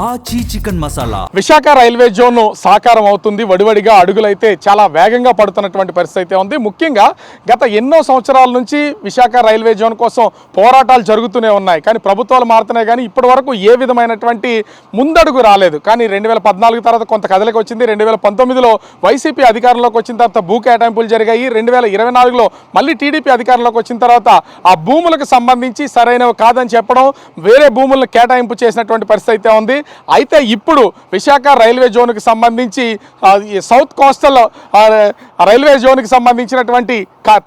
ఆచి chicken masala. Visakha railway zone సాకారం అవుతుంది. వడివడిగా అడుగులైతే చాలా వేగంగా పడుతున్నటువంటి పరిస్థితి అయితే ఉంది. ముఖ్యంగా గత ఎన్నో సంవత్సరాల నుంచి విశాఖ రైల్వే జోన్ కోసం పోరాటాలు జరుగుతూనే ఉన్నాయి. కానీ ప్రభుత్వాలు మారుతున్నాయి, కానీ ఇప్పటి వరకు ఏ విధమైనటువంటి ముందడుగు రాలేదు. కానీ 2014 తర్వాత కొంత కదలిక వచ్చింది. 2019లో వైసీపీ అధికారంలోకి వచ్చిన తర్వాత భూ కేటాయింపులు జరిగాయి. 2024లో మళ్ళీ టీడీపీ అధికారంలోకి వచ్చిన తర్వాత ఆ భూములకు సంబంధించి సరైనవి కాదని చెప్పడం, వేరే భూములను కేటాయింపు చేసినటువంటి పరిస్థితి అయితే ఉంది. అయితే ఇప్పుడు విశాఖ రైల్వే జోన్కి సంబంధించి సౌత్ కోస్టల్ రైల్వే జోన్కి సంబంధించినటువంటి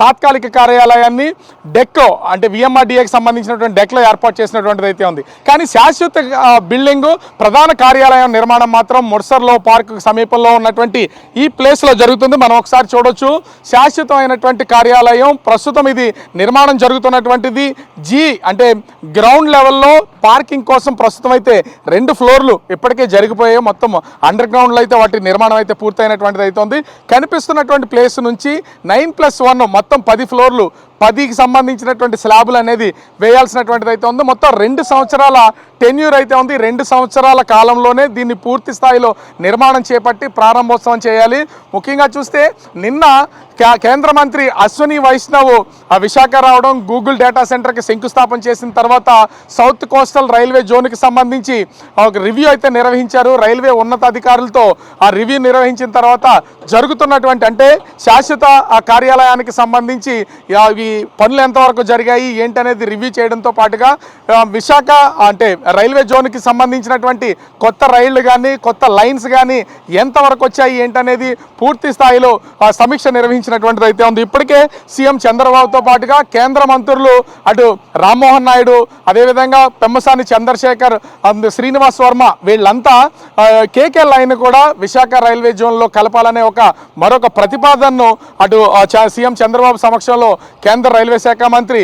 తాత్కాలిక కార్యాలయాన్ని డెక్కో అంటే విఎంఆర్డీఏకి సంబంధించినటువంటి డెక్లో ఏర్పాటు చేసినటువంటిది అయితే ఉంది. కానీ శాశ్వత బిల్డింగు ప్రధాన కార్యాలయం నిర్మాణం మాత్రం ముడ్సర్లో పార్క్ సమీపంలో ఉన్నటువంటి ఈ ప్లేస్లో జరుగుతుంది. మనం ఒకసారి చూడొచ్చు. శాశ్వతమైనటువంటి కార్యాలయం ప్రస్తుతం ఇది నిర్మాణం జరుగుతున్నటువంటిది అంటే గ్రౌండ్ లెవెల్లో పార్కింగ్ కోసం ప్రస్తుతం అయితే 2 ఫ్లోర్లు ఇప్పటికే జరిగిపోయాయి. మొత్తం అండర్ గ్రౌండ్లో అయితే వాటి నిర్మాణం అయితే పూర్తయినటువంటిది అయితే ఉంది. కనిపిస్తున్నటువంటి ప్లేస్ నుంచి 9+1 మొత్తం 10 ఫ్లోర్లు 10కి సంబంధించినటువంటి స్లాబులు అనేది వేయాల్సినటువంటిది అయితే ఉంది. మొత్తం 2 సంవత్సరాల టెన్యూర్ అయితే ఉంది. 2 సంవత్సరాల కాలంలోనే దీన్ని పూర్తి స్థాయిలో నిర్మాణం చేపట్టి ప్రారంభోత్సవం చేయాలి. ముఖ్యంగా చూస్తే నిన్న కేంద్ర మంత్రి అశ్విని వైష్ణవ్ విశాఖ రావడం, గూగుల్ డేటా సెంటర్కి శంకుస్థాపన చేసిన తర్వాత సౌత్ కోస్టల్ రైల్వే జోన్కి సంబంధించి ఒక రివ్యూ అయితే నిర్వహించారు. రైల్వే ఉన్నతాధికారులతో ఆ రివ్యూ నిర్వహించిన తర్వాత జరుగుతున్నటువంటి అంటే శాశ్వత కార్యాలయానికి సంబంధించి ఈ పనులు ఎంతవరకు జరిగాయి ఏంటి అనేది రివ్యూ చేయడంతో పాటుగా విశాఖ అంటే రైల్వే జోన్కి సంబంధించినటువంటి కొత్త రైళ్లు కానీ కొత్త లైన్స్ కానీ ఎంతవరకు వచ్చాయి ఏంటనేది పూర్తి స్థాయిలో సమీక్ష నిర్వహించినటువంటిది అయితే ఉంది. ఇప్పటికే సీఎం చంద్రబాబుతో పాటుగా కేంద్ర మంత్రులు అటు రామ్మోహన్ నాయుడు, అదేవిధంగా పెమ్మసాని చంద్రశేఖర్, శ్రీనివాస్ వర్మ వీళ్ళంతా కేకే లైన్ కూడా విశాఖ రైల్వే జోన్లో కలపాలనే మరొక ప్రతిపాదనను అటు సీఎం చంద్రబాబు సమక్షంలో కేంద్ర రైల్వే శాఖ మంత్రి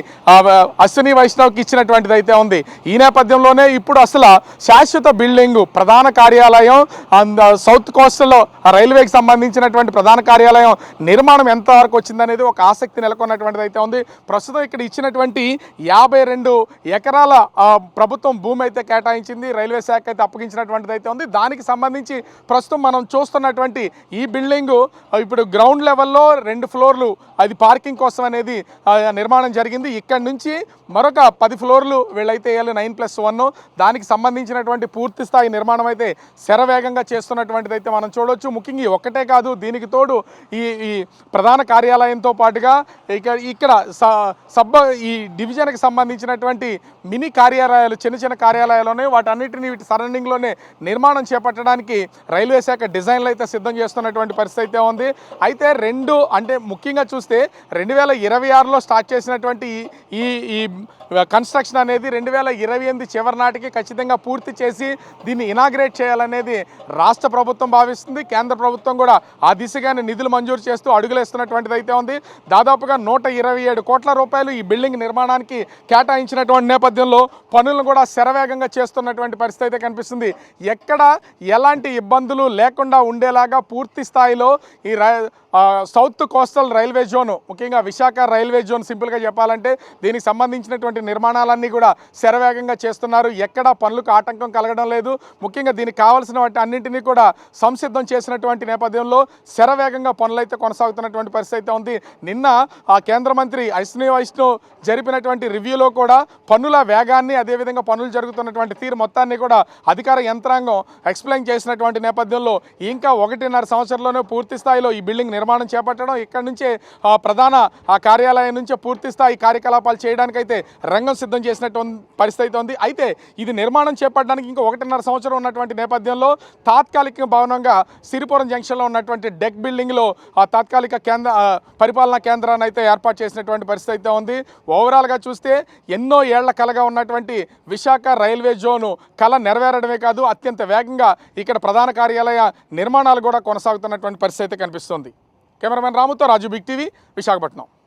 అశ్విని వైష్ణవ్కి ఇచ్చినటువంటిది అయితే ఉంది. ఈ నేపథ్యంలోనే ఇప్పుడు అసలు శాశ్వత బిల్డింగు ప్రధాన కార్యాలయం సౌత్ కోస్టల్లో రైల్వేకి సంబంధించినటువంటి ప్రధాన కార్యాలయం నిర్మాణం ఎంతవరకు వచ్చిందనేది ఒక ఆసక్తి నెలకొన్నటువంటిది అయితే ఉంది. ప్రస్తుతం ఇక్కడ ఇచ్చినటువంటి 52 ఎకరాల ప్రభుత్వం భూమి అయితే కేటాయించింది. రైల్వే శాఖ అయితే అప్పగించినటువంటిది అయితే ఉంది. దానికి సంబంధించి ప్రస్తుతం మనం చూస్తున్నటువంటి ఈ బిల్డింగు ఇప్పుడు గ్రౌండ్ లెవెల్లో 2 ఫ్లోర్లు అది పార్కింగ్ కోసం అనేది నిర్మాణం జరిగింది. ఇక్కడ నుంచి మరొక 10 ఫ్లోర్లు వీళ్ళైతే వేయాలి 9+1. దానికి సంబంధించినటువంటి పూర్తి స్థాయి నిర్మాణం అయితే శరవేగంగా చేస్తున్నటువంటిది అయితే మనం చూడవచ్చు. ముఖ్యంగా ఒక్కటే కాదు, దీనికి తోడు ఈ ప్రధాన కార్యాలయంతో పాటుగా ఇక్కడ ఈ డివిజన్కి సంబంధించినటువంటి మినీ కార్యాలయాలు, చిన్న చిన్న కార్యాలయాల్లోనే వాటన్నిటిని వీటి సరౌండింగ్లోనే నిర్మాణం చేపట్టడానికి రైల్వే శాఖ డిజైన్లు అయితే సిద్ధం చేస్తున్నటువంటి పరిస్థితి అయితే ఉంది. అయితే అంటే ముఖ్యంగా చూస్తే 2026లో స్టార్ట్ చేసినటువంటి ఈ కన్స్ట్రక్షన్ అనేది 2028 చివరి నాటికి ఖచ్చితంగా పూర్తి చేసి దీన్ని ఇనాగ్రేట్ చేయాలనేది రాష్ట్ర ప్రభుత్వం భావిస్తుంది. కేంద్ర ప్రభుత్వం కూడా ఆ దిశగానే నిధులు మంజూరు చేస్తూ అడుగులేస్తున్నటువంటిది అయితే ఉంది. దాదాపుగా 127 కోట్ల రూపాయలు ఈ బిల్డింగ్ నిర్మాణానికి కేటాయించినటువంటి నేపథ్యంలో పనులను కూడా శరవేగంగా చేస్తున్నటువంటి పరిస్థితి అయితే కనిపిస్తుంది. ఎక్కడ ఎలాంటి ఇబ్బందులు లేకుండా ఉండేలాగా పూర్తి స్థాయిలో ఈ సౌత్ కోస్టల్ రైల్వే జోన్, ముఖ్యంగా విశాఖ రైల్వే జోన్ సింపుల్గా చెప్పాలంటే దీనికి సంబంధించినటువంటి నిర్మాణాలన్నీ కూడా శరవేగంగా చేస్తున్నారు. ఎక్కడ పనులకు ఆటంకం కలగడం లేదు. ముఖ్యంగా దీనికి కావాల్సిన వాటి అన్నింటినీ కూడా సంసిద్ధం చేసినటువంటి నేపథ్యంలో శరవేగంగా పనులైతే కొనసాగుతున్నటువంటి పరిస్థితి అయితే ఉంది. నిన్న కేంద్ర మంత్రి అశ్విని వైష్ణవ్ జరిపినటువంటి రివ్యూలో కూడా పనుల వేగాన్ని, అదేవిధంగా పనులు జరుగుతున్నటువంటి తీరు మొత్తాన్ని కూడా అధికార యంత్రాంగం ఎక్స్ప్లెయిన్ చేసినటువంటి నేపథ్యంలో ఇంకా 1.5 సంవత్సరంలోనే పూర్తి స్థాయిలో ఈ బిల్డింగ్ నిర్మాణం చేపట్టడం, ఇక్కడ నుంచే ప్రధాన కార్యాలయం నుంచే పూర్తి స్థాయి కార్యకలాపాలు చేయడానికైతే రంగం సిద్ధం చేసినటువంటి పరిస్థితి ఉంది. అయితే ఇది నిర్మాణం చేపట్టడానికి ఇంకా 1.5 సంవత్సరం ఉన్నటువంటి నేపథ్యంలో తాత్కాలిక భవనంగా సిరిపురం జంక్షన్లో ఉన్నటువంటి డెక్ బిల్డింగ్లో తాత్కాలిక పరిపాలనా కేంద్రాన్ని అయితే ఏర్పాటు చేసినటువంటి పరిస్థితి అయితే ఉంది. ఓవరాల్గా చూస్తే ఎన్నో ఏళ్ల కలగా ఉన్నటువంటి విశాఖ రైల్వే జోను కళ నెరవేరడమే కాదు, అత్యంత వేగంగా ఇక్కడ ప్రధాన కార్యాలయ నిర్మాణాలు కూడా కొనసాగుతున్నటువంటి పరిస్థితి అయితే కనిపిస్తుంది. కెమెరామెన్ రాముతో రాజు, బిగ్ టీవీ, విశాఖపట్నం.